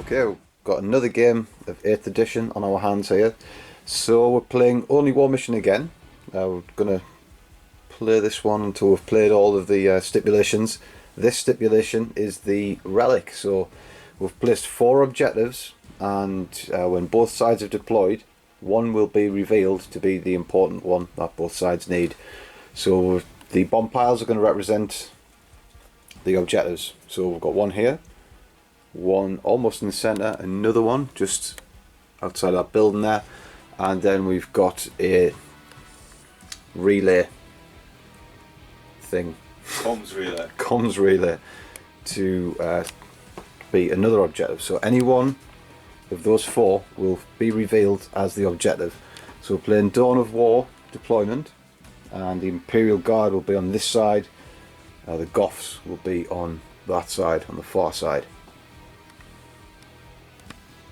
Okay, we've got another game of 8th edition on our hands here. So we're playing Only War Mission again. We're going to play this one until we've played all of the stipulations. This stipulation is the relic. So we've placed 4 objectives, and when both sides have deployed, one will be revealed to be the important one that both sides need. So the bomb piles are going to represent the objectives. So we've got one here, one almost in the centre, another one just outside that building there, and then we've got a relay thing. Comms relay to be another objective. So any one of those 4 will be revealed as the objective. So we're playing Dawn of War deployment, and the Imperial Guard will be on this side. The Goffs will be on that side, on the far side.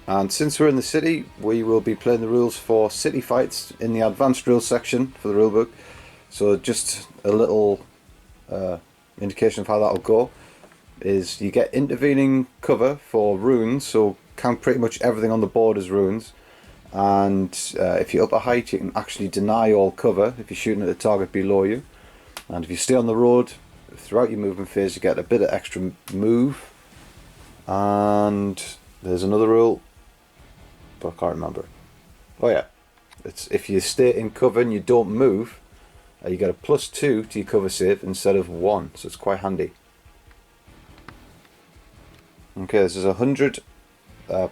And since we're in the city, we will be playing the rules for city fights in the advanced rules section for the rulebook. So just a little indication of how that'll go is you get intervening cover for ruins, so count pretty much everything on the board as ruins. And if you're up a height, you can actually deny all cover if you're shooting at a target below you. And if you stay on the road throughout your movement phase, you get a bit of extra move. And there's another rule, but I can't remember. Oh yeah, it's if you stay in cover and you don't move, you get a +2 to your cover save instead of 1, so it's quite handy. Okay, this is 100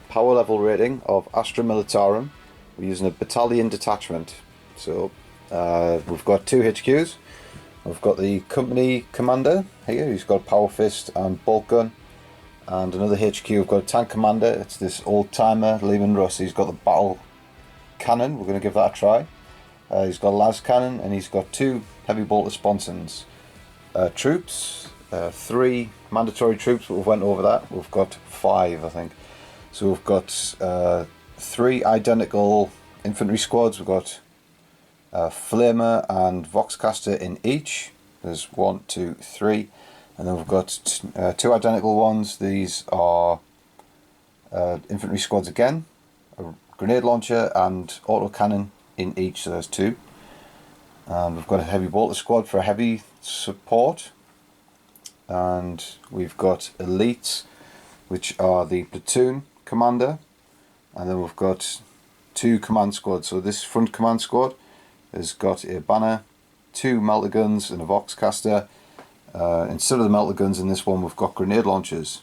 power level rating of Astra Militarum. We're using a battalion detachment. So we've got 2 HQs. We've got the company commander here, who's got power fist and bolt gun. And another HQ, we've got a tank commander. It's this old timer, Lehman Russ. He's got the battle cannon. We're going to give that a try. He's got a las cannon, and he's got 2 heavy bolter sponsons. Troops, 3 mandatory troops, but we've went over that. We've got 5, I think. So we've got 3 identical infantry squads. We've got Flamer and Voxcaster in each. There's 1, 2, 3. And then we've got 2 identical ones. These are infantry squads again, a grenade launcher and autocannon in each, so there's 2. And we've got a heavy bolter squad for heavy support. And we've got elites, which are the platoon commander. And then we've got 2 command squads. So this front command squad has got a banner, 2 melter guns and a Voxcaster. Instead of the melter guns in this one, we've got grenade launchers.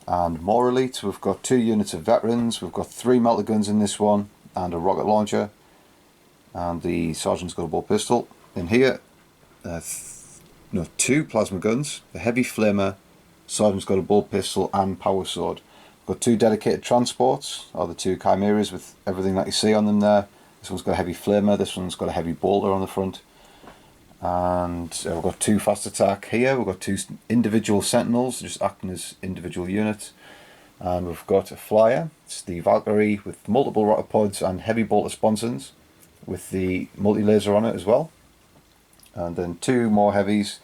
And more elites, we've got 2 units of veterans. We've got 3 melter guns in this one and a rocket launcher. And the sergeant's got a bolt pistol. In here, 2 plasma guns, the heavy flamer, sergeant's got a bolt pistol and power sword. We've got 2 dedicated transports, are the 2 chimeras with everything that you see on them there. This one's got a heavy flamer, this one's got a heavy bolter on the front. And we've got 2 fast attack here. We've got 2 individual sentinels just acting as individual units. And we've got a flyer. It's the Valkyrie with multiple rocket pods and heavy bolter sponsons with the multi-laser on it as well. And then 2 more heavies.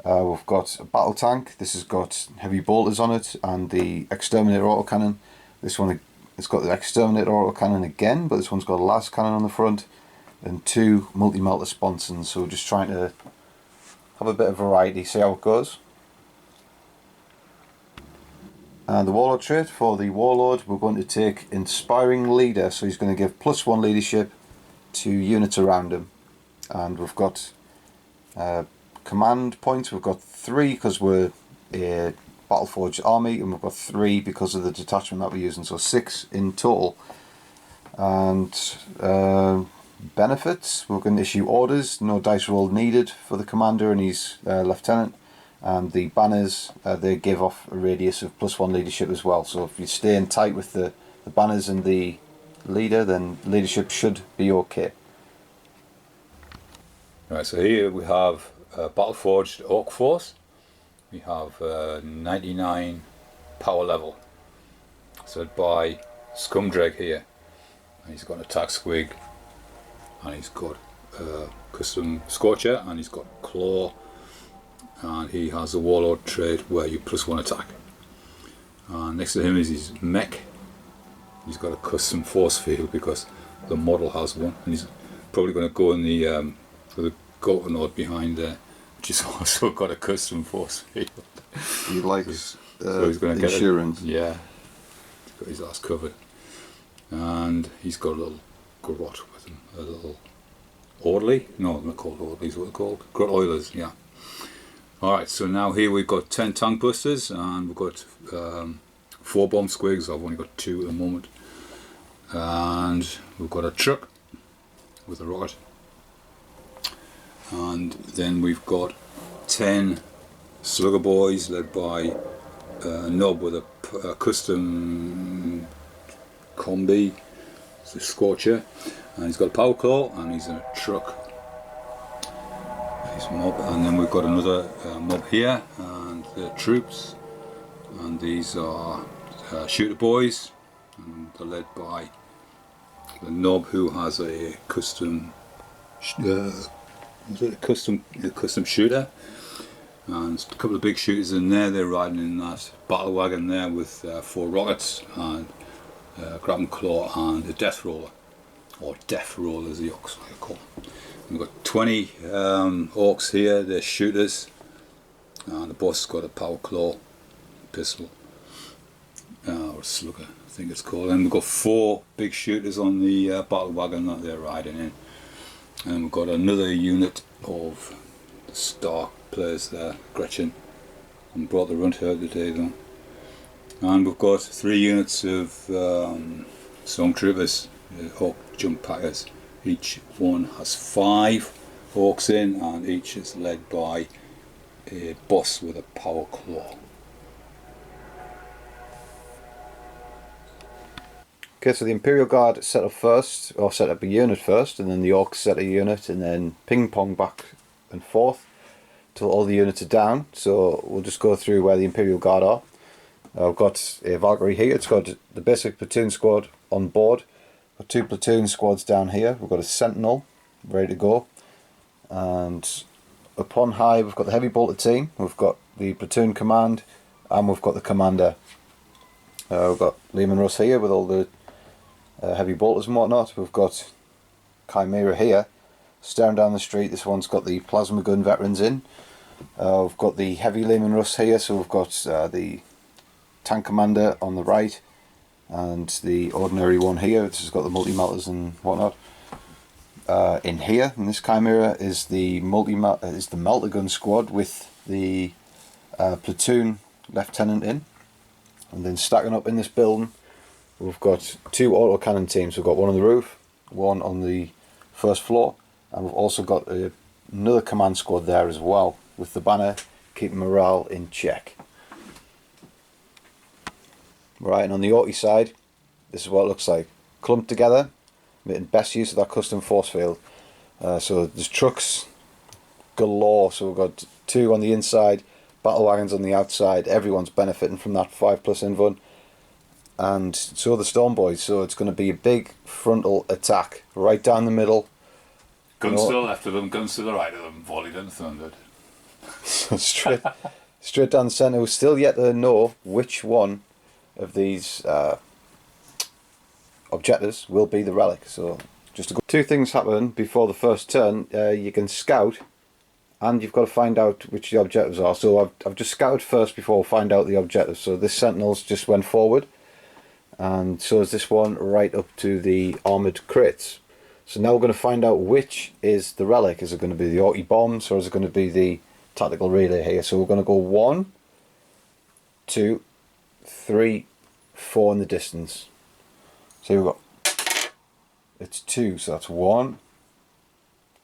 We've got a battle tank. This has got heavy bolters on it and the exterminator autocannon. This one has got the exterminator autocannon again, but this one's got a las cannon on the front. And 2 multi-melter sponsons, so we're just trying to have a bit of variety, see how it goes. And the warlord trait, for the warlord we're going to take inspiring leader, so he's going to give +1 leadership to units around him. And we've got command points, we've got 3 because we're a battle-forged army, and we've got 3 because of the detachment that we're using, so 6 in total. And benefits, we're going to issue orders, no dice roll needed for the commander and his lieutenant. And the banners, they give off a radius of +1 leadership as well, so if you're staying tight with the banners and the leader, then leadership should be okay. Right, so here we have a battle-forged orc force. We have 99 power level, so by Scumdrag here, and he's got an attack squig, and he's got custom Scorcher, and he's got Claw, and he has a Warlord trait where you +1 attack. And next to him is his mech. He's got a custom force field because the model has one, and he's probably going to go in the Goat node behind there, which has also got a custom force field. He likes so he's going to insurance. Yeah, he's got his ass covered, and he's got a little grot with him, a little orderly. No, they're not called orderlies. What they're called? Grot oilers. Yeah. All right. So now here we've got 10 tank busters, and we've got 4 bomb squigs. I've only got 2 at the moment, and we've got a truck with a rocket, and then we've got 10 slugger boys led by Nob with a custom combi. It's a Scorcher, and he's got a power claw, and he's in a truck. He's mob, and then we've got another mob here, and they're troops, and these are shooter boys, and they're led by the Nob, who has a custom custom shooter, and a couple of big shooters in there. They're riding in that battle wagon there with 4 rockets and grab and claw and a death roller, or death roller as the orcs like to call them. We've got 20 orcs here. They're shooters, and the boss has got a power claw pistol, or a slugger I think it's called, and we've got 4 big shooters on the battle wagon that they're riding in. And we've got another unit of the Stark players there, Gretchen, and brought the runt here today though. And we've got 3 units of stormtroopers, orc jump packers. Each one has 5 orcs in, and each is led by a boss with a power claw. Okay, so the Imperial Guard set up first, or set up a unit first, and then the Orcs set a unit, and then ping pong back and forth till all the units are down. So we'll just go through where the Imperial Guard are. I've got a Valkyrie here. It's got the basic platoon squad on board. Got 2 platoon squads down here. We've got a Sentinel ready to go, and up on high we've got the heavy bolter team. We've got the platoon command, and we've got the commander. We've got Lehman Russ here with all the heavy bolters and whatnot. We've got Chimera here staring down the street. This one's got the plasma gun veterans in. We've got the heavy Lehman Russ here, so we've got the tank commander on the right, and the ordinary one here. This has got the multi-melters and whatnot. In here, in this Chimera, is the melter gun squad with the platoon lieutenant in. And then stacking up in this building, we've got 2 autocannon teams. We've got one on the roof, one on the first floor, and we've also got another command squad there as well, with the banner keeping morale in check. Right, and on the Orky side, this is what it looks like. Clumped together, making best use of that custom force field. So there's trucks galore, so we've got 2 on the inside, battle wagons on the outside. Everyone's benefiting from that 5+ invuln. And so are the Storm Boys, so it's going to be a big frontal attack right down the middle. Guns to the left of them, guns to the right of them, volleyed and thundered. So straight down the centre. We're still yet to know which one of these objectives will be the relic. So just to go, 2 things happen before the first turn. You can scout, and you've got to find out which the objectives are. So I've just scouted first before I find out the objectives. So this Sentinels just went forward, and so is this one right up to the armoured crates. So now we're going to find out which is the relic. Is it going to be the Orky bombs, or is it going to be the tactical relay here? So we're going to go 1, 2, 3, 4 in the distance. So here we go. It's 2, so that's 1,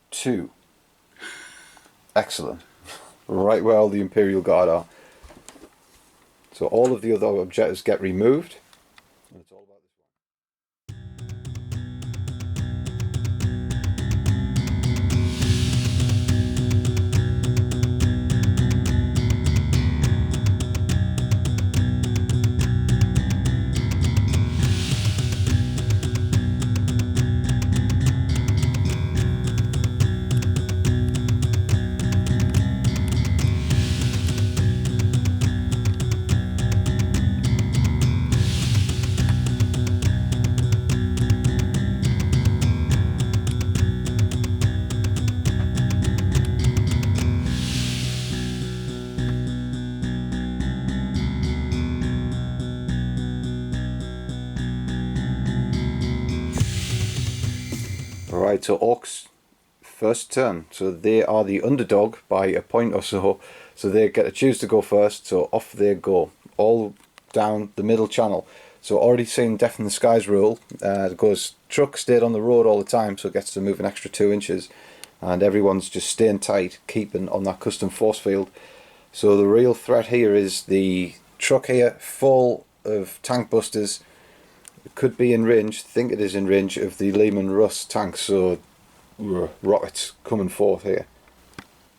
2. Excellent. Right where all the Imperial Guard are. So all of the other objectives get removed. And it's all about this one. Alright, so Orks first turn, so they are the underdog by a point or so they get to choose to go first, so off they go, all down the middle channel. So already seen Death in the Skies rule, it goes truck stayed on the road all the time, so it gets to move an extra 2 inches, and everyone's just staying tight, keeping on that custom force field. So the real threat here is the truck here, full of tank busters. It could be in range, I think it is in range of the Lehman Russ tanks, so rockets coming forth here.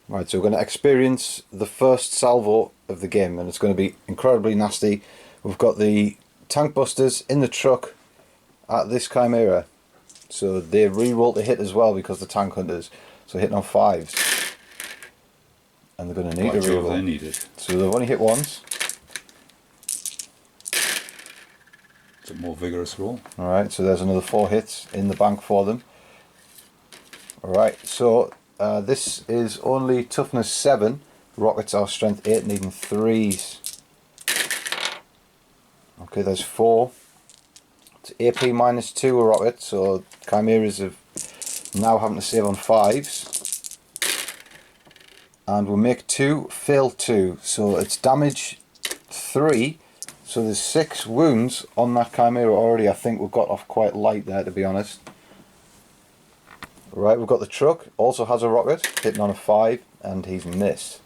Right, so we're going to experience the first salvo of the game, and it's going to be incredibly nasty. We've got the tank busters in the truck at this Chimera, so they re-roll to hit as well because the tank hunters, so hitting on 5s, and they're going to need a re-roll. They need it. So they've only hit once. It's a more vigorous roll. Alright, so there's another 4 hits in the bank for them. Alright, so this is only toughness 7. Rockets are strength 8, needing 3s. Okay, there's 4. It's AP -2 a rocket, so Chimeras are now having to save on 5s. And we'll make 2, fail 2, so it's damage 3. So there's 6 wounds on that Chimera already. I think we've got off quite light there, to be honest. Right, we've got the truck, also has a rocket, hitting on a 5, and he's missed.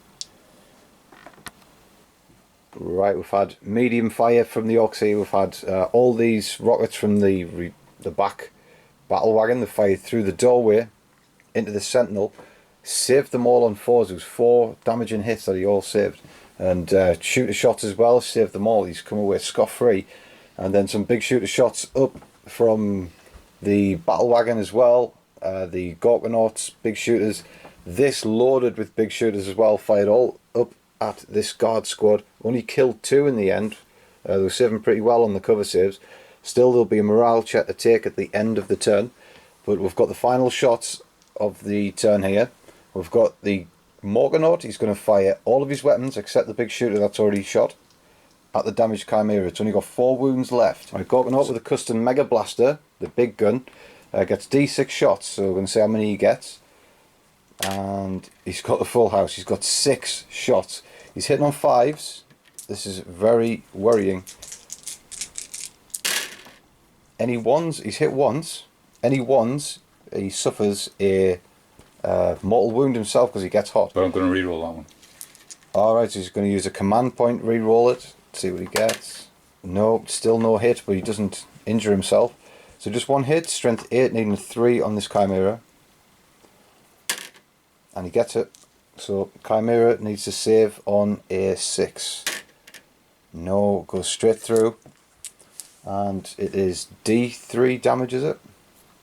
Right, we've had medium fire from the Orks here. We've had all these rockets from the back battle wagon. They fired through the doorway into the sentinel, saved them all on 4s. It was 4 damaging hits that he all saved. And shooter shots as well, saved them all. He's come away scot-free. And then some big shooter shots up from the battle wagon as well. The Gorkanauts, big shooters. This loaded with big shooters as well, fired all up at this guard squad. Only killed 2 in the end. They were saving pretty well on the cover saves. Still, there'll be a morale check to take at the end of the turn. But we've got the final shots of the turn here. We've got the Morganaut. He's going to fire all of his weapons except the big shooter that's already shot at the damaged Chimera. It's only got 4 wounds left. Right, Gorkanaut with a custom Mega Blaster, the big gun, gets D6 shots. So we're going to see how many he gets. And he's got the full house. He's got 6 shots. He's hitting on 5s. This is very worrying. Any 1s, he's hit once. Any 1s, he suffers a mortal wound himself because he gets hot. But I'm going to re-roll that one. Alright, so he's going to use a command point, re-roll it, see what he gets. No, still no hit, but he doesn't injure himself. So just 1 hit, strength 8, needing 3 on this Chimera. And he gets it. So Chimera needs to save on a 6. No, goes straight through. And it is D3 damage, is it?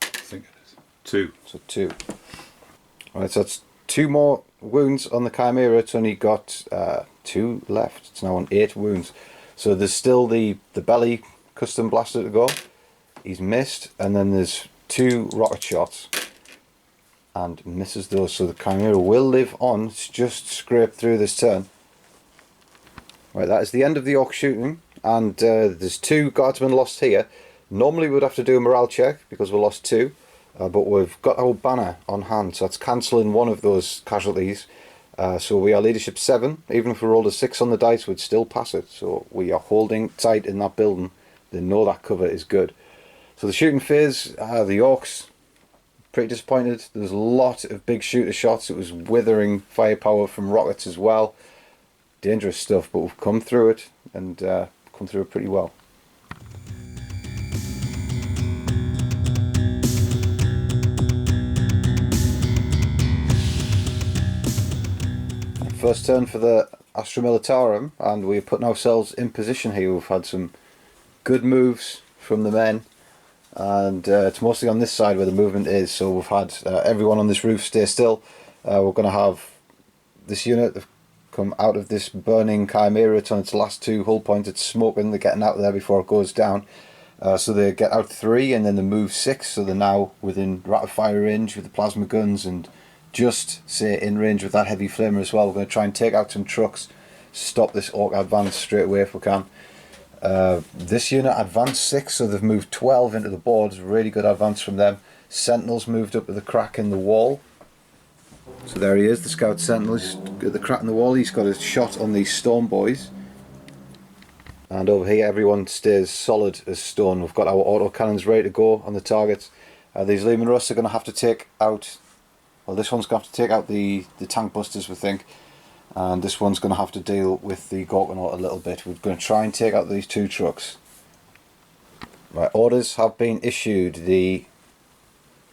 I think it is. 2. So 2. Right, so that's 2 more wounds on the Chimera. It's only got 2 left. It's now on 8 wounds. So there's still the belly custom blaster to go. He's missed, and then there's 2 rocket shots. And misses those, so the Chimera will live on. It's just scraped through this turn. Right, that is the end of the Orc shooting, and there's 2 guardsmen lost here. Normally we'd have to do a morale check because we lost 2, but we've got our banner on hand, so that's cancelling 1 of those casualties. So we are leadership 7. Even if we rolled a 6 on the dice, we'd still pass it. So we are holding tight in that building. They know that cover is good. So the shooting phase, the Orcs, pretty disappointed. There was a lot of big shooter shots. It was withering firepower from rockets as well. Dangerous stuff, but we've come through it, and come through it pretty well. First turn for the Astra Militarum, and we're putting ourselves in position here. We've had some good moves from the men. And it's mostly on this side where the movement is, so we've had everyone on this roof stay still. We're going to have this unit come out of this burning Chimera. It's on its last 2 hull points. It's smoking. They're getting out of there before it goes down. So they get out 3 and then they move 6, so they're now within rapid fire range with the plasma guns and just say in range with that heavy flamer as well. We're going to try and take out some trucks, stop this Orc advance straight away if we can. This unit advanced 6, so they've moved 12 into the board. Really good advance from them. sentinel's moved up to the crack in the wall. So there he is, the scout sentinel. He's at the crack in the wall. He's got a shot on these stone boys. And over here everyone stays solid as stone. We've got our auto cannons ready to go on the targets. These Lehman Russ are going to have to take out, well, this one's going to have to take out the tank busters, we think. And this one's going to have to deal with the Gorkanaut a little bit. We're going to try and take out these two trucks. Right, orders have been issued. The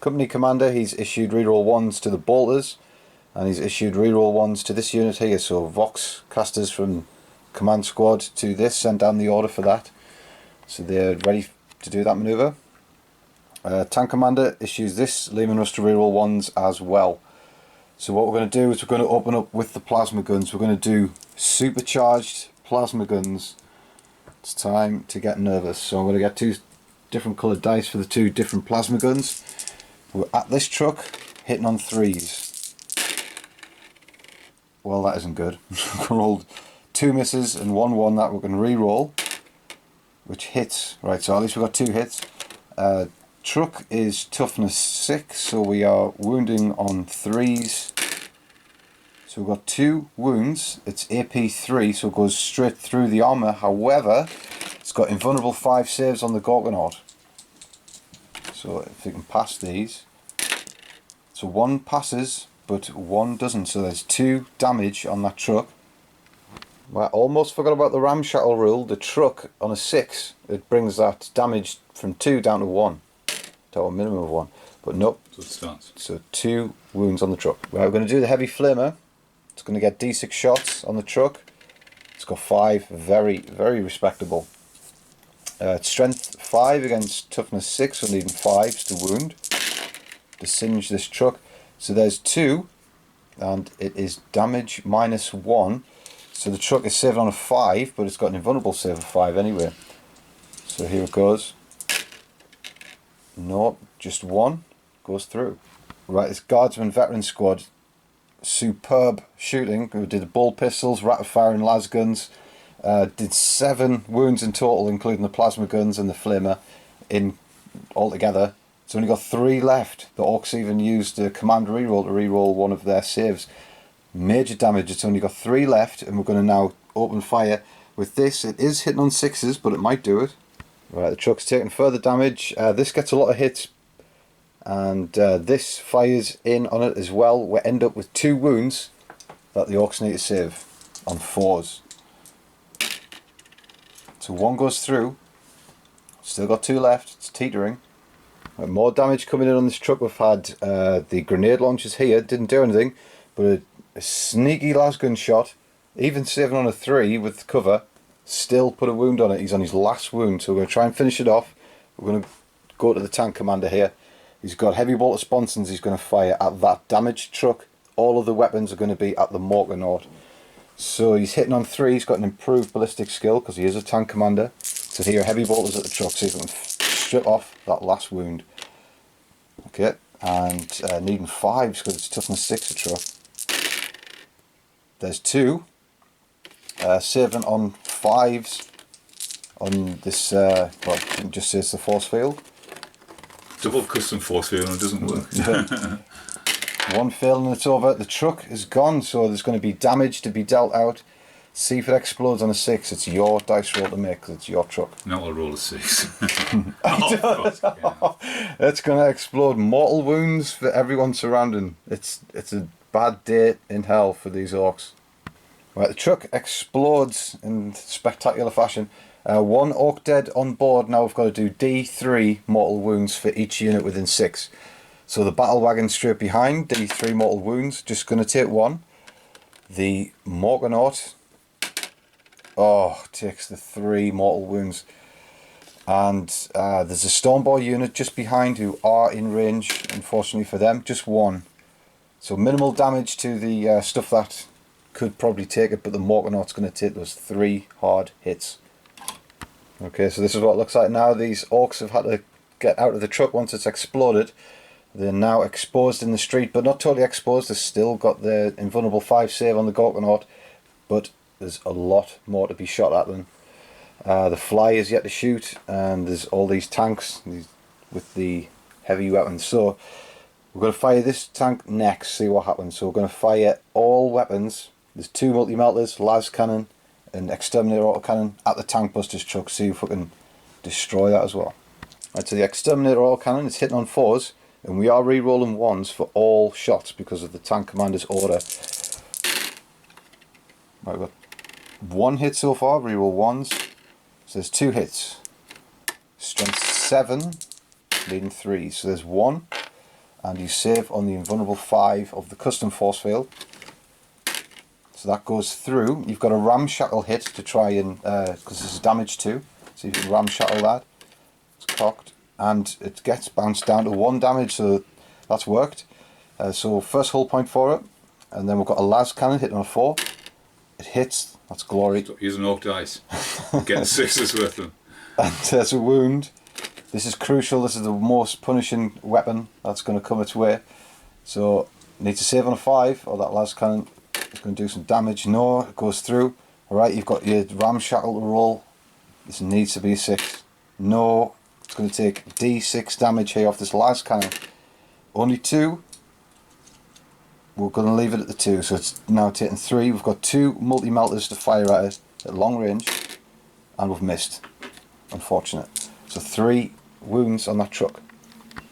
company commander, he's issued reroll 1s to the bolters. And he's issued reroll 1s to this unit here. So Vox casters from command squad to this, sent down the order for that. So they're ready to do that manoeuvre. Tank commander issues this Lehman Russ to reroll 1s as well. So what we're going to do is we're going to open up with the plasma guns. We're going to do supercharged plasma guns. It's time to get nervous. So I'm going to get two different coloured dice for the two different plasma guns. We're at this truck, hitting on 3s. Well, that isn't good. We rolled 2 misses and 1 that we're going to re-roll, which hits. Right, so at least we've got 2 hits. Truck is toughness 6, so we are wounding on 3s. So we've got 2 wounds. It's AP 3, so it goes straight through the armour. However, it's got invulnerable 5 saves on the Gorkanaut. So if we can pass these. So 1 passes, but 1 doesn't. So there's 2 damage on that truck. Well, I almost forgot about the ramshackle rule. The truck on a 6, it brings that damage from 2 down to 1. To a minimum of 1. But nope. So it starts. So 2 wounds on the truck. Right, we're going to do the heavy flamer. It's going to get D6 shots on the truck. It's got 5. Very, very respectable. It's strength 5 against toughness 6, so needing 5s to wound. To singe this truck. So there's 2. And it is damage minus 1. So the truck is saved on a 5, but it's got an invulnerable save of 5 anyway. So here it goes. No, just 1 goes through. Right, this Guardsman Veteran Squad, superb shooting. We did the bull pistols, rapid firing las guns. Did 7 wounds in total, including the plasma guns and the flamer in altogether. It's only got 3 left. The Orks even used the command reroll to reroll one of their saves. Major damage. It's only got 3 left, and we're going to now open fire with this. It is hitting on 6s, but it might do it. Right, the truck's taking further damage. This gets a lot of hits, and this fires in on it as well. We end up with 2 wounds that the Orks need to save on 4s. So 1 goes through. Still got 2 left. It's teetering. More damage coming in on this truck. We've had the grenade launchers here. Didn't do anything, but a sneaky lasgun shot, even saving on a 3 with cover. Still put a wound on it. He's on his last wound, so we're going to try and finish it off. We're going to go to the tank commander here. He's got heavy bolter sponsons he's going to fire at that damaged truck. All of the weapons are going to be at the Gorkanaut. So he's hitting on 3. He's got an improved ballistic skill because he is a tank commander. So here, heavy bolters at the truck, so he can strip off that last wound. Okay, and needing 5s because it's toughness 6 a truck. There's 2. Saving on 5s on this, well, it just says the force field. Double custom force field and it doesn't work. 1 fail and it's over. The truck is gone, so there's going to be damage to be dealt out. See if it explodes on a 6. It's your dice roll to make because it's your truck. No, I'll roll a 6. Of course, yeah. It's going to explode. Mortal wounds for everyone surrounding. It's a bad day in hell for these Orks. Right, the truck explodes in spectacular fashion. 1 Ork dead on board. Now we've got to do D3 mortal wounds for each unit within 6. So the battle wagon straight behind, D3 mortal wounds. Just going to take 1. The Gorkanaut, takes the 3 mortal wounds. And there's a Stormboy unit just behind who are in range, unfortunately for them, just 1. So minimal damage to the stuff that could probably take it, but the Gorkanaut's going to take those 3 hard hits. Okay, so this is what it looks like now. These Orks have had to get out of the truck once it's exploded. They're now exposed in the street, but not totally exposed. They've still got their invulnerable 5 save on the Gorkanaut, but there's a lot more to be shot at them. The fly is yet to shoot, and there's all these tanks with the heavy weapons. So we're going to fire this tank next, see what happens. So we're going to fire all weapons. There's 2 multi-melters, las cannon and exterminator autocannon at the tank buster's truck. See if we can destroy that as well. Right, so the exterminator autocannon is hitting on 4s, and we are re-rolling 1s for all shots because of the tank commander's order. Right, we've got 1 hit so far, re-roll 1s. So there's 2 hits. Strength 7, needing 3. So there's 1, and you save on the invulnerable 5 of the custom force field. So that goes through. You've got a ramshackle hit to try and, because this is damage 2, so you can ramshackle that. It's cocked, and it gets bounced down to 1 damage, so that's worked. So first hull point for it, and then we've got a las cannon hitting on a 4. It hits, that's glory. Stop using orc dice. Getting 6s with them. And there's a wound. This is crucial, this is the most punishing weapon that's going to come its way. So, need to save on a 5, or that las cannon is going to do some damage. No, it goes through. Alright, you've got your ramshackle to roll. This needs to be a 6. No, it's going to take D6 damage here off this las cannon. Only 2. We're going to leave it at the 2, so it's now taking 3. We've got 2 multi-melters to fire at it at long range, and we've missed. Unfortunate. So 3 wounds on that truck.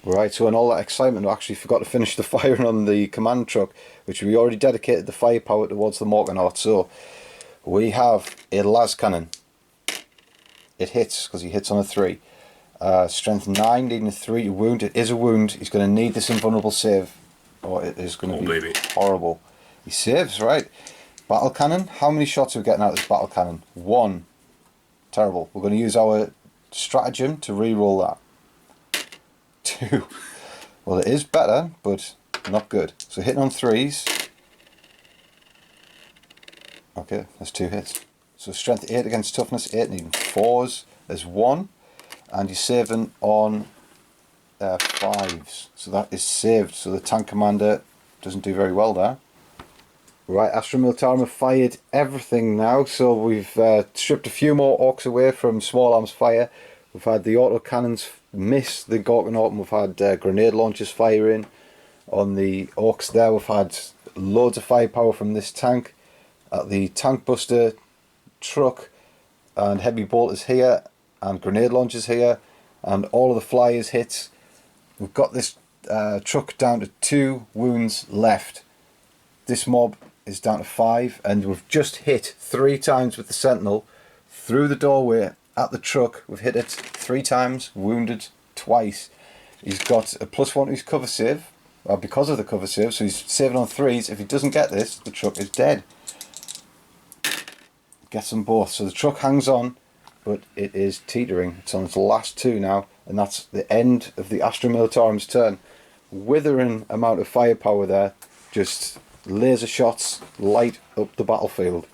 Right, so in all that excitement we actually forgot to finish the firing on the command truck, which we already dedicated the firepower towards the Morkanaut. So we have a las cannon. It hits, because he hits on a 3. Strength 9, needing a 3 to wound. It is a wound. He's going to need this invulnerable save, or it is going to be horrible. He saves, right. Battle cannon. How many shots are we getting out of this battle cannon? 1. Terrible. We're going to use our stratagem to re-roll that. 2. Well, it is better, but not good. So hitting on 3s. Okay, that's 2 hits. So strength 8 against toughness 8, needing 4s. There's 1. And you're saving on 5s. So that is saved. So the tank commander doesn't do very well there. Right, Astra Militarum have fired everything now, so we've stripped a few more orcs away from small arms fire. We've had the auto cannons miss the Gorkanaut, and we've had grenade launchers firing on the orcs there. We've had loads of firepower from this tank at the tank buster truck, and heavy bolters here, and grenade launchers here, and all of the flyers hits. We've got this truck down to 2 wounds left. This mob is down to 5, and we've just hit 3 times with the sentinel through the doorway at the truck. We've hit it 3 times, wounded twice. He's got a +1 to his cover save, because of the cover save, so he's saving on 3s. If he doesn't get this, the truck is dead. Gets them both. So the truck hangs on, but it is teetering. It's on its last 2 now, and that's the end of the Astra Militarum's turn. Withering amount of firepower there, just laser shots light up the battlefield.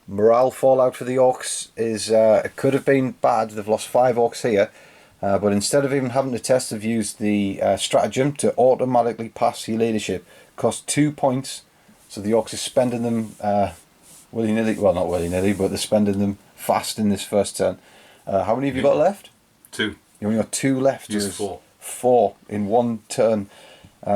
Morale fallout for the orcs is, it could have been bad. They've lost 5 orcs here, but instead of even having to test, they've used the stratagem to automatically pass your leadership. Cost 2 points, so the orcs are spending them willy-nilly. Well, not willy-nilly, but they're spending them fast in this first turn. How many have you got left? 2. You only got 2 left. Use 4. 4 in 1 turn.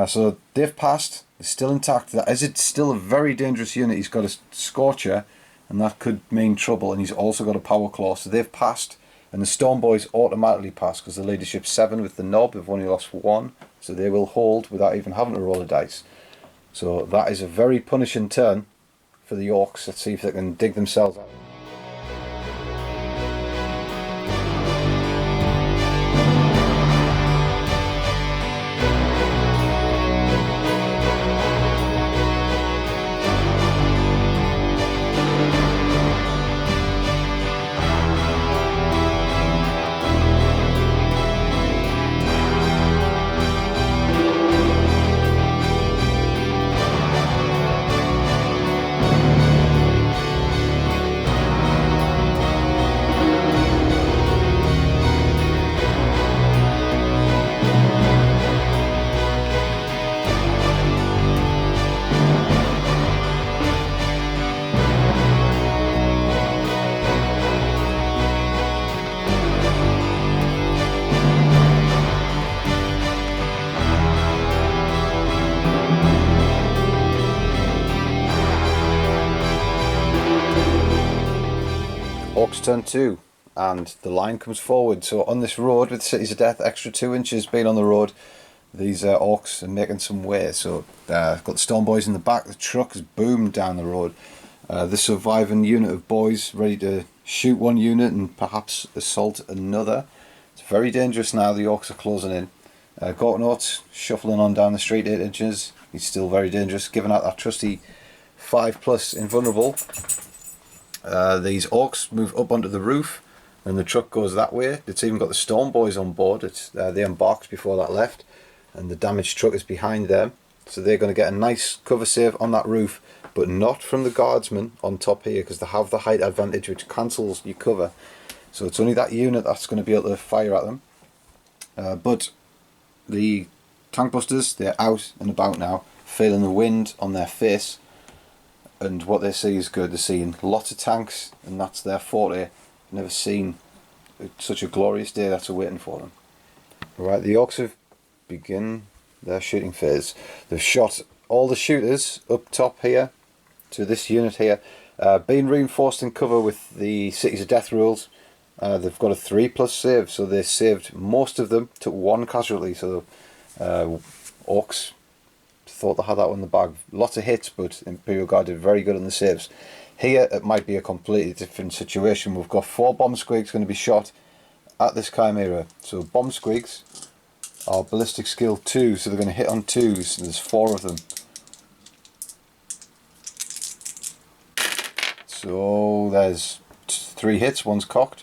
So they've passed. They're still intact. That is, it's still a very dangerous unit. He's got a Scorcher, and that could mean trouble. And he's also got a Power Claw. So they've passed, and the Storm Boys automatically pass because the leadership's 7 with the Knob. They've only lost 1, so they will hold without even having to roll a dice. So that is a very punishing turn for the Orcs. Let's see if they can dig themselves out. Orks turn 2, and the line comes forward. So on this road with Cities of Death, extra 2 inches being on the road, these Orks are making some way. So got the Storm Boys in the back, the truck has boomed down the road. The surviving unit of boys ready to shoot one unit and perhaps assault another. It's very dangerous now, the Orks are closing in. Gorknaut shuffling on down the street 8 inches. He's still very dangerous, giving out that trusty 5+ invulnerable. These Orks move up onto the roof and the truck goes that way. It's even got the Storm Boys on board. They embarked before that left, and the damaged truck is behind them. So they're going to get a nice cover save on that roof, but not from the guardsmen on top here, because they have the height advantage which cancels your cover. So it's only that unit that's going to be able to fire at them. But the tank busters, they're out and about now, feeling the wind on their face, and what they see is good. They're seeing lots of tanks, and that's their forte. Never seen such a glorious day that's awaiting for them. Right, the Orks have begun their shooting phase. They've shot all the shooters up top here to this unit here, being reinforced in cover with the Cities of Death rules. They've got a 3+ save, so they saved most of them, took 1 casualty. So Orks thought they had that one in the bag. Lots of hits, but Imperial Guard did very good on the saves. Here it might be a completely different situation. We've got 4 bomb squigs going to be shot at this Chimera. So bomb squigs are ballistic skill 2, so they're going to hit on 2s. There's 4 of them. So there's 3 hits, 1's cocked.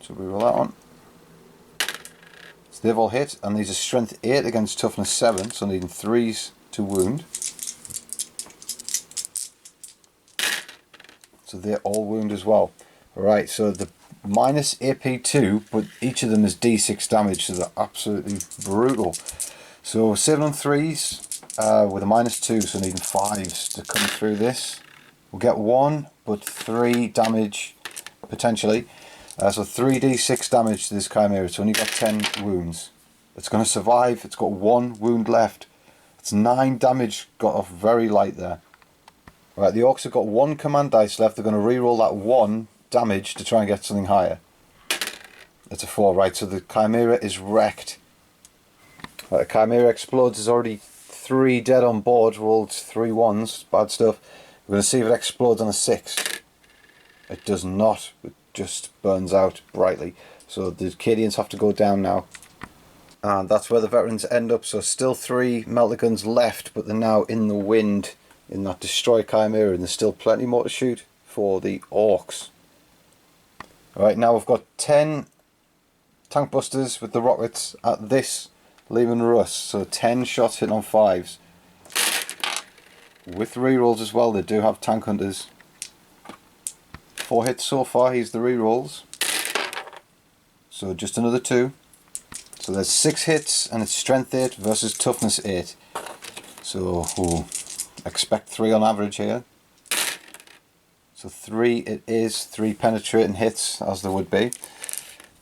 So we roll that one. So they've all hit, and these are strength 8 against toughness 7, so needing 3s to wound. So they're all wound as well. Alright, so the minus AP2, but each of them is D6 damage, so they're absolutely brutal. So 7 on 3s with a -2, so needing 5s to come through this. We'll get 1, but 3 damage potentially. So 3d6 damage to this Chimera. It's only got 10 wounds. It's going to survive. It's got 1 wound left. It's 9 damage, got off very light there. Right, the Orks have got 1 command dice left. They're going to re-roll that 1 damage to try and get something higher. It's a 4, right, so the Chimera is wrecked. Right, the Chimera explodes. There's already 3 dead on board. Rolled 3 1s, bad stuff. We're going to see if it explodes on a 6. It does not. It just burns out brightly. So the Cadians have to go down now. And that's where the veterans end up. So still 3 melter guns left, but they're now in the wind in that destroy Chimera, and there's still plenty more to shoot for the Orks. Alright, now we've got 10 tank busters with the rockets at this Lehman Russ. So 10 shots hitting on 5s. With rerolls as well, they do have tank hunters. 4 hits so far, here's the rerolls. So just another 2. So there's 6 hits, and it's strength 8 versus toughness 8. So expect 3 on average here. So 3 it is, 3 penetrating hits as there would be.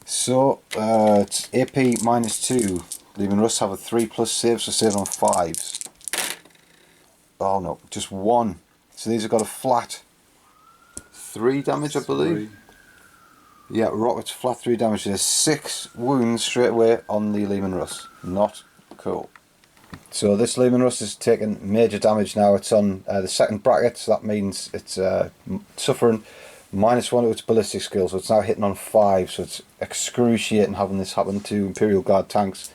So it's AP -2. Lehman Russ have a 3+ save, so save on 5s. Oh no, just 1. So these have got a flat 3 damage, I believe. 3. Yeah, rockets flat 3 damage. There's 6 wounds straight away on the Lehman Russ. Not cool. So this Lehman Russ is taking major damage now. It's on the second bracket, so that means it's suffering -1 to its ballistic skill. So it's now hitting on 5. So it's excruciating having this happen to Imperial Guard tanks.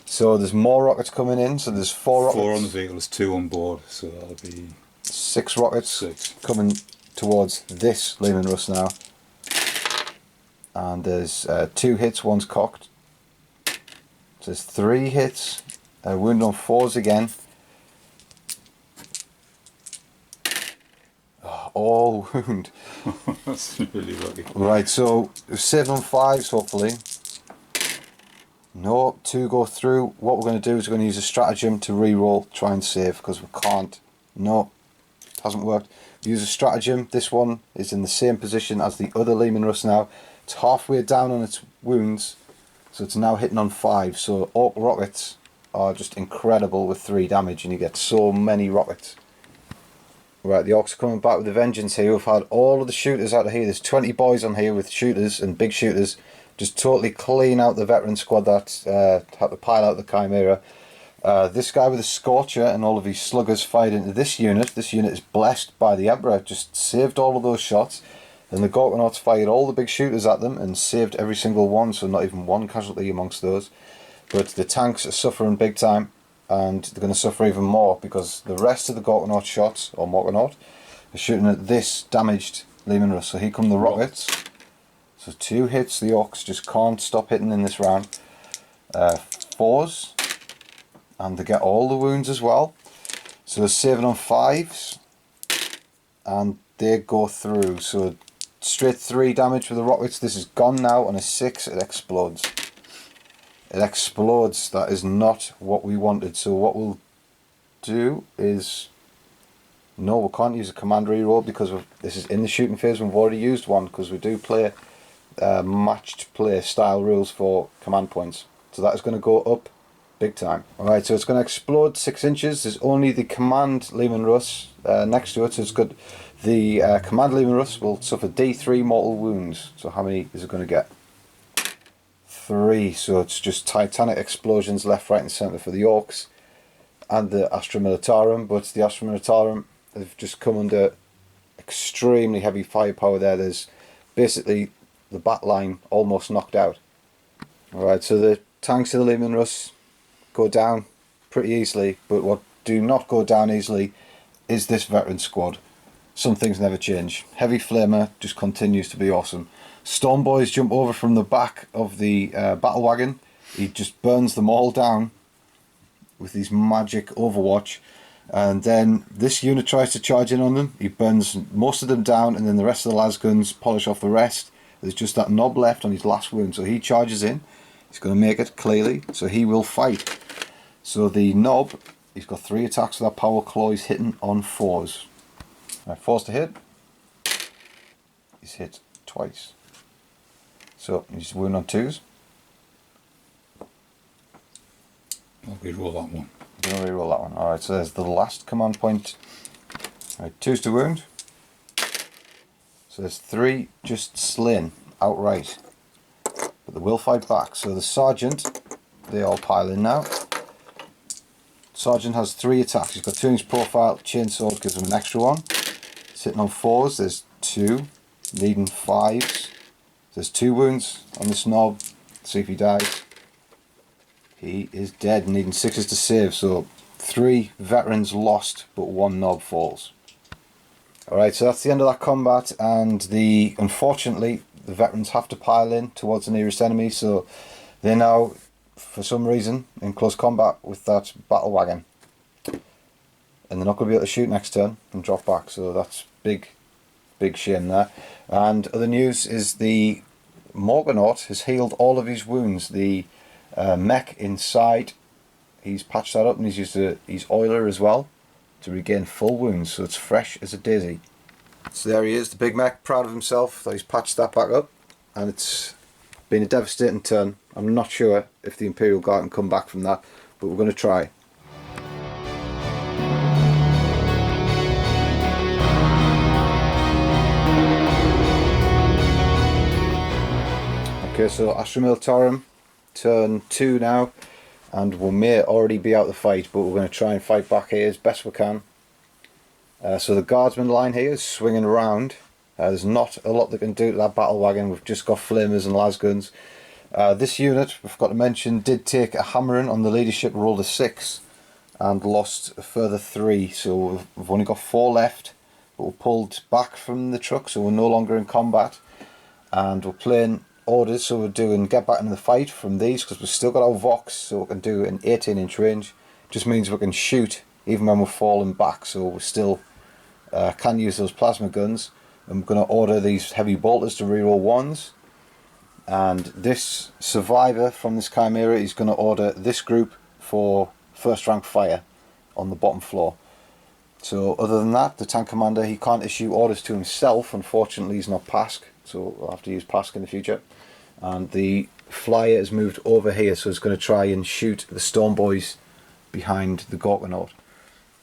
So there's more rockets coming in. So there's 4 rockets. 4 on the vehicle, there's 2 on board. So that'll be 6 rockets 6 coming towards this Lehman Russ now. And there's 2 hits, 1's cocked. So there's 3 hits. Wound on 4s again. Oh, all wound. That's really lucky. Right, so 7 on 5s hopefully. No, 2 go through. What we're going to do is we're going to use a stratagem to re-roll, try and save, because we can't. No, it hasn't worked. We use a stratagem. This one is in the same position as the other Lehman Russ now. It's halfway down on its wounds, so it's now hitting on 5. So Ork rockets are just incredible with 3 damage, and you get so many rockets. Right, the Orks are coming back with a vengeance here. We've had all of the shooters out of here. There's 20 boys on here with shooters and big shooters. Just totally clean out the veteran squad that had to pile out the Chimera. This guy with a Scorcher and all of his sluggers fired into this unit. This unit is blessed by the Emperor. Just saved all of those shots. And the Gorkonauts fired all the big shooters at them and saved every single one. So not even one casualty amongst those. But the tanks are suffering big time. And they're going to suffer even more because the rest of the Gorkonaut shots, or Morkonaut, are shooting at this damaged Leman Russ. So here come the rockets. So 2 hits, the Orks just can't stop hitting in this round. 4s, and they get all the wounds as well. So they're saving on 5s, and they go through. So straight 3 damage with the rockets. This is gone now. On a 6, it explodes. It explodes. That is not what we wanted. So what we'll do is, no, we can't use a command reroll because this is in the shooting phase. We've already used one because we do play matched play style rules for command points. So that is going to go up big time. Alright, so it's going to explode 6 inches. There's only the command Leman Russ next to it. So it's good. The command Leman Russ will suffer D3 mortal wounds. So how many is it going to get? 3, so it's just titanic explosions left, right and centre for the Orks and the Astra Militarum, but the Astra Militarum have just come under extremely heavy firepower there. There's basically the bat line almost knocked out. Alright, so the tanks of the Leman Russ go down pretty easily, but what do not go down easily is this veteran squad. Some things never change. Heavy Flamer just continues to be awesome. Storm Boys jump over from the back of the battle wagon. He just burns them all down with his magic Overwatch. And then this unit tries to charge in on them. He burns most of them down, and then the rest of the lasguns polish off the rest. There's just that knob left on his last wound. So he charges in. He's going to make it clearly. So he will fight. So the knob, he's got 3 attacks with that power claw. He's hitting on 4s. Right, 4s to hit. He's hit twice. So he's wound on 2s. I'll reroll that one. We're going to reroll that one. Alright, so there's the last command point. Right, 2s to wound. So there's 3 just slain outright. But they will fight back. So the Sergeant, they all pile in now. Sergeant has 3 attacks. He's got 2 in his profile. Chainsword gives him an extra 1. Sitting on 4s, there's 2. Needing 5s. There's 2 wounds on this knob. See if he dies. He is dead, needing 6s to save. So 3 veterans lost, but 1 knob falls. Alright, so that's the end of that combat, and unfortunately the veterans have to pile in towards the nearest enemy, so they're now, for some reason, in close combat with that battle wagon. And they're not going to be able to shoot next turn and drop back, so that's big shame there. And other news is the Morkonaut has healed all of his wounds. The mech inside, he's patched that up, and he's used his oiler as well to regain full wounds, so it's fresh as a daisy. So there he is, the big mech, proud of himself that he's patched that back up, and it's been a devastating turn. I'm not sure if the Imperial Guard can come back from that, but we're going to try. Okay, so Astra Militarum, turn 2 now, and we may already be out of the fight, but we're going to try and fight back here as best we can. So the guardsman line here is swinging around. There's not a lot they can do to that battle wagon. We've just got flamers and lasguns. This unit, we've got to mention, did take a hammering on the leadership, rolled a 6, and lost a further 3. So we've only got 4 left, but we're pulled back from the truck, so we're no longer in combat, and we're playing orders, so we're doing get back into the fight from these, because we've still got our Vox, so we can do an 18-inch range. Just means we can shoot even when we're falling back, so we still can use those plasma guns. I'm going to order these heavy bolters to reroll 1s, and this survivor from this Chimera is going to order this group for first rank fire on the bottom floor. So other than that, the tank commander, he can't issue orders to himself. Unfortunately, he's not PASC, so we'll have to use PASC in the future. And the flyer has moved over here, so it's going to try and shoot the Storm Boys behind the Gorkonaut.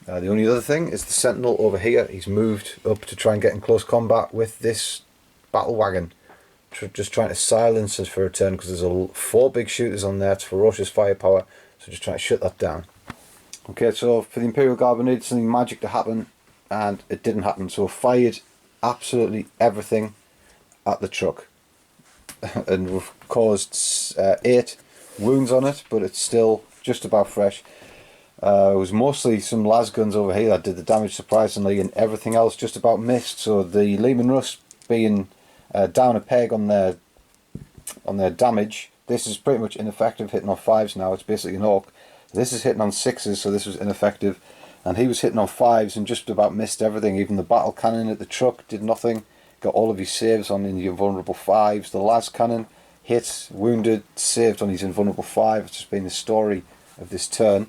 The only other thing is the sentinel over here. He's moved up to try and get in close combat with this battle wagon. Just trying to silence us for a turn, because there's 4 big shooters on there. It's ferocious firepower, so just trying to shut that down. Okay, so for the Imperial Guard we needed something magic to happen, and it didn't happen. So fired absolutely everything at the truck, and we've caused 8 wounds on it, but it's still just about fresh. It was mostly some las guns over here that did the damage surprisingly, and everything else just about missed. So the Leman Russ being down a peg on their damage, this is pretty much ineffective, hitting on 5s now. It's basically an orc. This is hitting on 6s, so this was ineffective, and he was hitting on 5s and just about missed everything. Even the battle cannon at the truck did nothing. Got all of his saves on the invulnerable 5s. The las cannon hit, wounded, saved on his invulnerable 5. It's just been the story of this turn.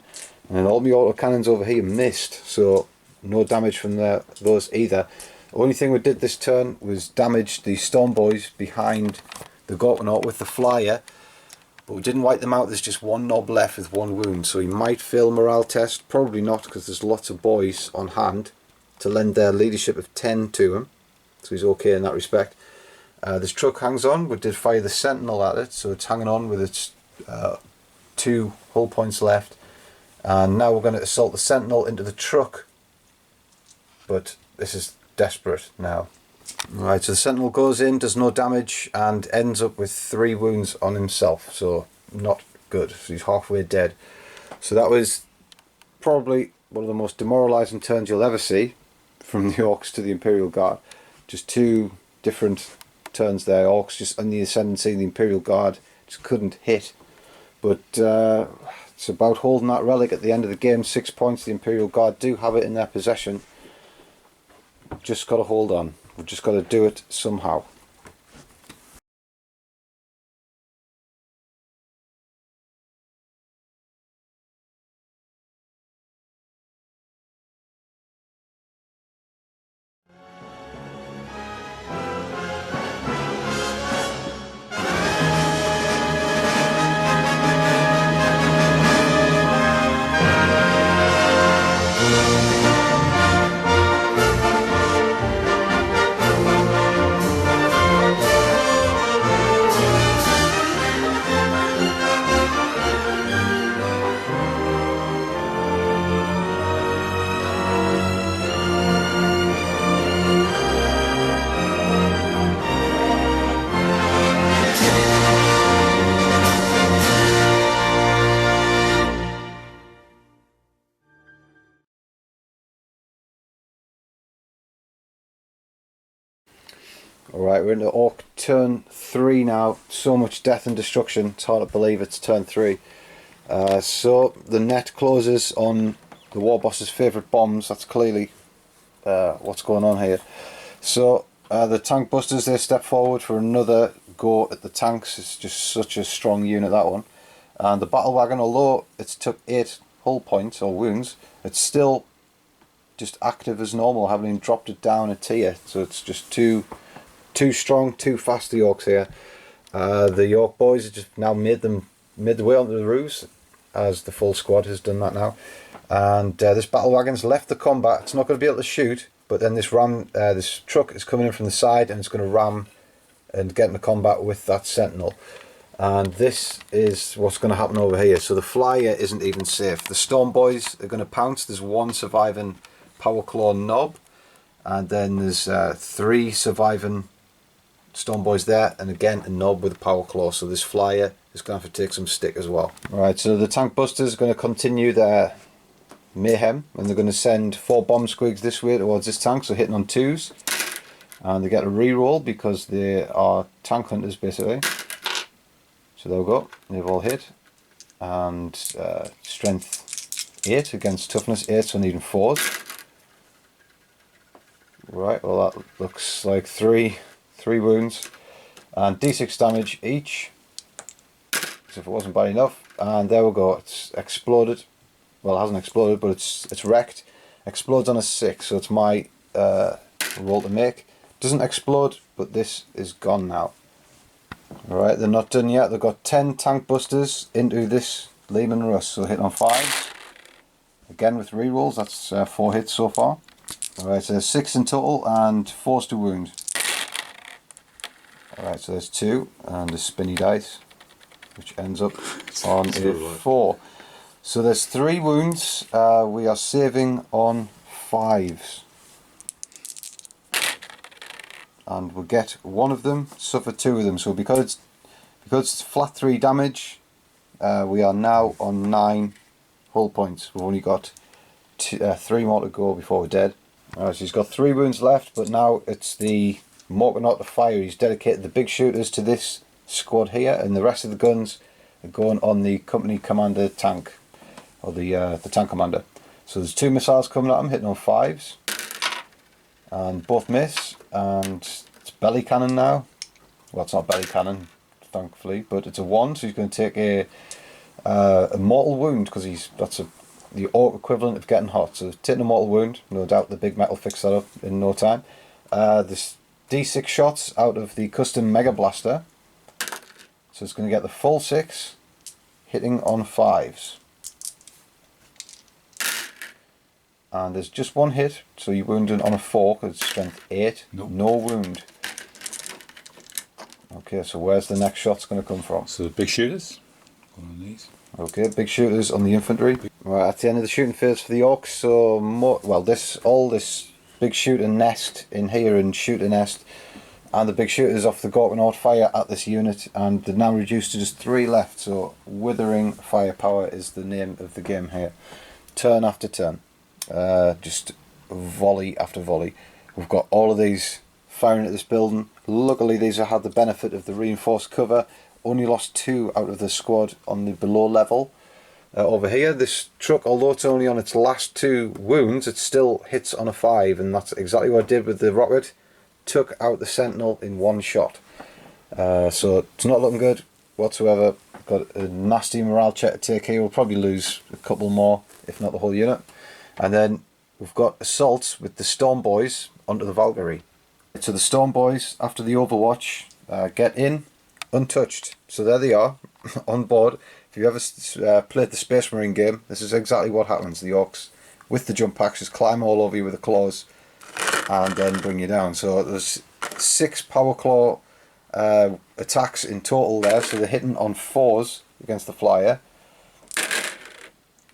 And then all my auto cannons over here missed, so no damage from those either. The only thing we did this turn was damage the storm boys behind the Gorkanaut with the flyer, but we didn't wipe them out. There's just 1 knob left with 1 wound, so he might fail morale test. Probably not, because there's lots of boys on hand to lend their leadership of 10 to him, so he's okay in that respect. This truck hangs on. We did fire the sentinel at it, so it's hanging on with its 2 hull points left. And now we're going to assault the sentinel into the truck, but this is desperate now. Right, so the sentinel goes in, does no damage, and ends up with 3 wounds on himself, so not good. So he's halfway dead. So that was probably one of the most demoralising turns you'll ever see from the Orks to the Imperial Guard. Just 2 different turns there. Orks just on the ascendancy, the Imperial Guard just couldn't hit. But it's about holding that relic at the end of the game. 6 points. The Imperial Guard do have it in their possession. Just got to hold on. We've just got to do it somehow. Alright, we're into Orc turn 3 now. So much death and destruction, it's hard to believe it's turn 3. So the net closes on the war boss's favourite bombs. That's clearly what's going on here. So the tank busters, they step forward for another go at the tanks. It's just such a strong unit, that one. And the battle wagon, although it's took 8 hull points or wounds, it's still just active as normal, having dropped it down a tier. So it's just too strong, too fast, the Orcs here. The York boys have just now made the way onto the roofs, as the full squad has done that now. And this battle wagon's left the combat. It's not going to be able to shoot, but then this truck is coming in from the side, and it's going to ram and get into combat with that sentinel. And this is what's going to happen over here. So the flyer isn't even safe. The storm boys are going to pounce. There's 1 surviving power claw knob, and then there's 3 surviving storm boys there, and again a knob with a power claw. So this flyer is going to have to take some stick as well. Right, so the tank busters are going to continue their mayhem, and they're going to send 4 bomb squigs this way towards this tank, so hitting on 2s, and they get a reroll because they are tank hunters basically. So there we go, they've all hit, and strength 8 against toughness 8, so needing 4s. Right, well that looks like 3 wounds and d6 damage each, as if it wasn't bad enough. And there we go, it's exploded. Well, it hasn't exploded, but it's wrecked. Explodes on a 6, so it's my roll to make. Doesn't explode, but this is gone now. Alright, they're not done yet. They've got 10 tank busters into this Leman Russ, so hit on 5s. again with rerolls. That's 4 hits so far. Alright, so there's 6 in total and 4's to wound. Alright, so there's 2 and a spinny dice, which ends up on a 4. So there's 3 wounds. We are saving on 5s. And we'll get 1 of them, suffer 2 of them. So because it's flat 3 damage, we are now on 9 hull points. We've only got 3 more to go before we're dead. Alright, so he's got 3 wounds left, but now it's the Morkanaut to fire. He's dedicated the big shooters to this squad here, and the rest of the guns are going on the company commander tank, or the tank commander. So there's 2 missiles coming at him, hitting on 5s, and both miss. And it's belly cannon now. Well, it's not belly cannon, thankfully, but it's a 1, so he's going to take a mortal wound, because that's the orc equivalent of getting hot. So taking a mortal wound, no doubt the big metal fixed that up in no time. This D6 shots out of the custom Mega Blaster, so it's going to get the full 6, hitting on 5s. And there's just 1 hit, so you're wounded on a 4 because it's strength 8. Nope. No wound. Okay, so where's the next shot's going to come from? So the big shooters, one of these. Okay, big shooters on the infantry. Right, at the end of the shooting phase for the orcs, so all this big shooter nest in here and shooter nest, and the big shooters off the Gorkanaut fire at this unit, and they're now reduced to just 3 left. So Withering Firepower is the name of the game here. Turn after turn. Just volley after volley. We've got all of these firing at this building. Luckily these have had the benefit of the reinforced cover. Only lost 2 out of the squad on the below level. Over here, this truck, although it's only on its last 2 wounds, it still hits on a 5, and that's exactly what I did with the rocket. Took out the sentinel in 1 shot. So it's not looking good whatsoever. Got a nasty morale check to take here. We'll probably lose a couple more, if not the whole unit. And then we've got assaults with the Storm Boys onto the Valkyrie. So the Storm Boys, after the Overwatch, get in untouched. So there they are, on board. If you ever played the Space Marine game, this is exactly what happens. The orcs, with the jump packs, just climb all over you with the claws and then bring you down. So there's 6 Power Claw attacks in total there, so they're hitting on 4s against the flyer.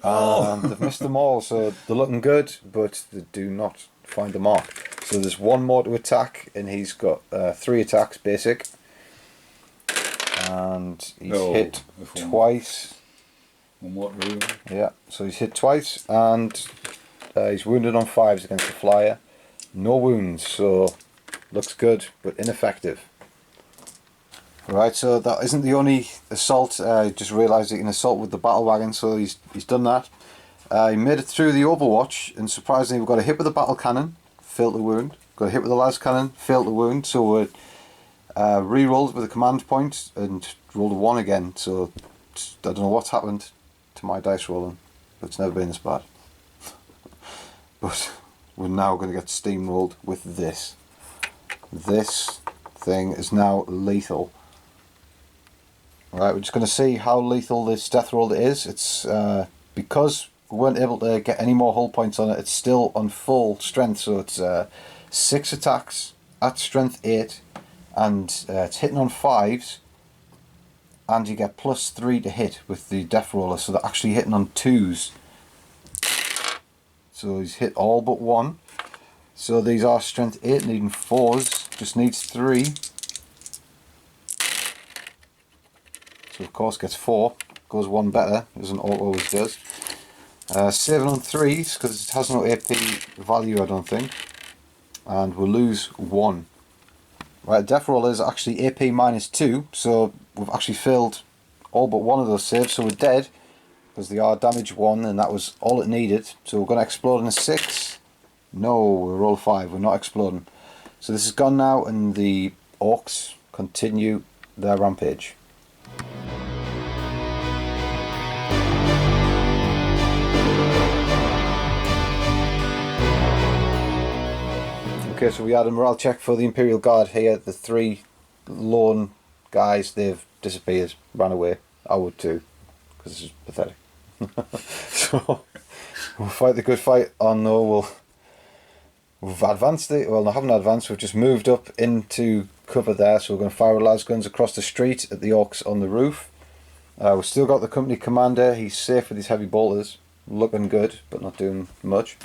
And they've missed them all, so they're looking good, but they do not find the mark. So there's 1 more to attack, and he's got 3 attacks basic, and he's hit twice. 1 more to do. Yeah, so he's hit twice, and he's wounded on 5s against the flyer. No wounds, so looks good, but ineffective. Right, so that isn't the only assault. I just realised he can assault with the battle wagon, so he's done that. He made it through the Overwatch, and surprisingly we've got a hit with the battle cannon, failed to wound. Got a hit with the las cannon, failed to wound. So we re-rolled with a command point and rolled a 1 again. So I don't know what's happened to my dice rolling, but it's never been this bad. But we're now going to get steamrolled with this. This thing is now lethal. Alright, we're just going to see how lethal this death roll is. It's because we weren't able to get any more hull points on it, it's still on full strength, so it's 6 attacks at strength 8, and it's hitting on 5s, and you get +3 to hit with the death roller, so they're actually hitting on 2s. So he's hit all but 1. So these are strength 8, needing 4s, just needs 3. So of course gets 4, goes 1 better, as an orc always does. Saving on 3s, because it has no AP value I don't think. And we'll lose 1. Right, death roll is actually AP -2, so we've actually failed all but 1 of those saves, so we're dead. Because they are damage 1, and that was all it needed. So we're going to explode in a 6. No, we roll 5, we're not exploding. So this is gone now, and the orcs continue their rampage. Okay, so we had a morale check for the Imperial Guard here. The 3 lone guys, they've disappeared, ran away. I would too, because this is pathetic. So We'll fight the good fight. Oh no, we've advanced it. Well, I haven't advanced. We've just moved up into cover there. So we're going to fire with las guns across the street at the orcs on the roof. We've still got the company commander. He's safe with his heavy bolters. Looking good, but not doing much.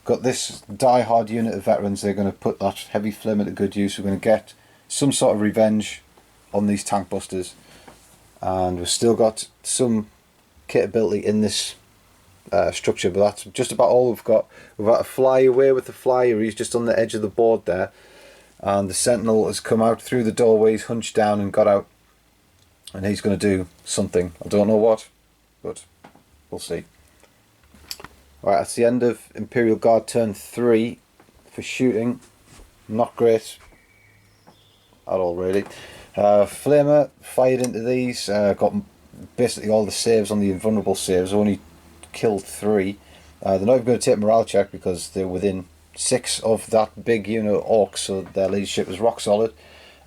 Got this die-hard unit of veterans. They're going to put that heavy flame into good use. We're going to get some sort of revenge on these tank busters. And we've still got some capability in this structure, but that's just about all we've got. We've got to fly away with the flyer. He's just on the edge of the board there. And the sentinel has come out through the doorway. He's hunched down and got out. And he's going to do something. I don't know what, but we'll see. Right, that's the end of Imperial Guard turn 3 for shooting. Not great at all, really. Flamer fired into these. Got basically all the saves on the invulnerable saves. Only killed 3. They're not even going to take morale check because they're within 6 of that big unit of orcs, so their leadership is rock solid.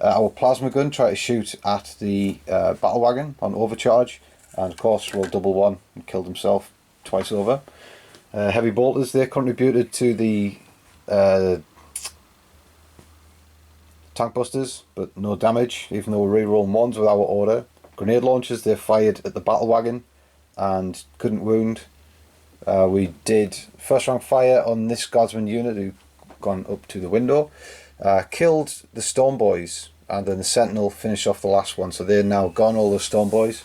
Our plasma gun tried to shoot at the battle wagon on overcharge, and of course rolled double 1 and killed himself twice over. Heavy bolters, they contributed to the tank busters, but no damage, even though we re-rolled 1s without order. Grenade launchers, they fired at the battle wagon and couldn't wound. We did first rank fire on this guardsman unit who gone up to the window. Killed the Storm Boys, and then the Sentinel finished off the last one, so they're now gone, all the Storm Boys.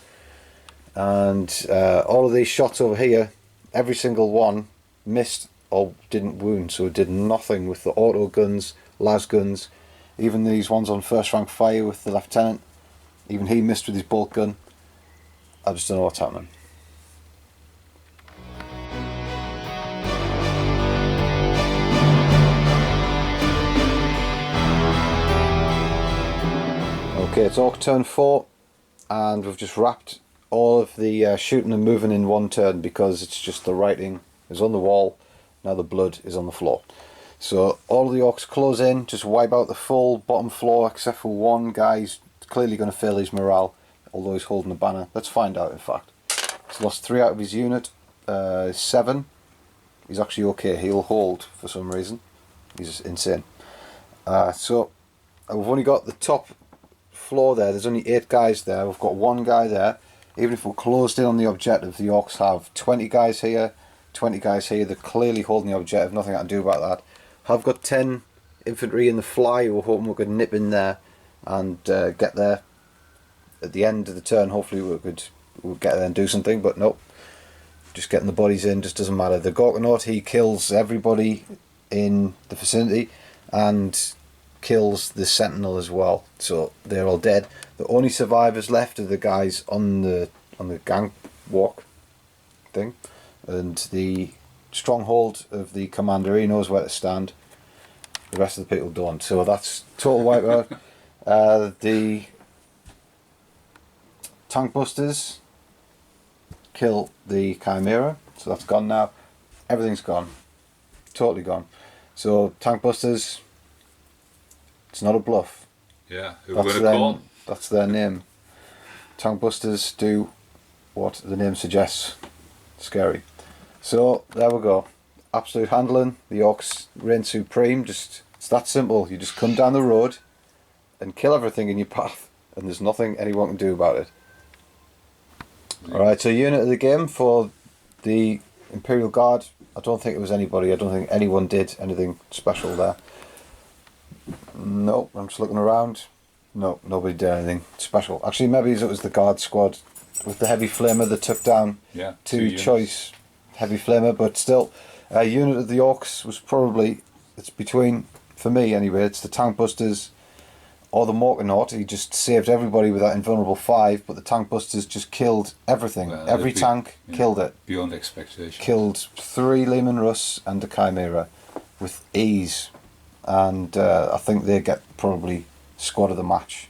And all of these shots over here, every single one missed or didn't wound, so it did nothing with the auto guns, las guns, even these ones on first rank fire with the lieutenant, even he missed with his bolt gun. I just don't know what's happening. Okay, it's Orc turn 4, and we've just wrapped all of the shooting and moving in one turn because it's just the writing is on the wall, now the blood is on the floor. So all of the Orcs close in, just wipe out the full bottom floor except for one guy who's clearly going to fail his morale, although he's holding a banner. Let's find out, in fact. He's lost 3 out of his unit, 7. He's actually okay, he'll hold for some reason. He's insane. So we've only got the top floor there, there's only 8 guys there, we've got 1 guy there. Even if we're closed in on the objective, the Orcs have 20 guys here, 20 guys here. They're clearly holding the objective, nothing I can do about that. I've got 10 infantry in the fly. We're hoping we could nip in there and get there at the end of the turn. Hopefully we'll get there and do something, but nope. Just getting the bodies in just doesn't matter. The Gorkanaut, he kills everybody in the vicinity and kills the Sentinel as well, so they're all dead. The only survivors left are the guys on the gang walk thing, and the stronghold of the commander. He knows where to stand. The rest of the people don't. So that's total wipeout. The tank busters kill the Chimera, so that's gone now. Everything's gone, totally gone. So tank busters. It's not a bluff. Yeah, who we're going to call? That's their name. Tank busters do what the name suggests. Scary. So there we go. Absolute handling. The Orcs reign supreme. It's that simple. You just come down the road and kill everything in your path, and there's nothing anyone can do about it. Alright, so unit of the game for the Imperial Guard. I don't think it was anybody. I don't think anyone did anything special there. No, I'm just looking around. No, nobody did anything special. Actually, maybe it was the guard squad with the heavy flamer that took down 2 choice heavy flamer, but still, a unit of the Orcs was probably, it's between, for me anyway, it's the tank busters or the Morkanaut. He just saved everybody with that invulnerable 5, but the tank busters just killed everything. Well, every tank killed it. Beyond expectation. Killed 3 Lehman Russ and the Chimera with ease. And I think they get probably squad of the match.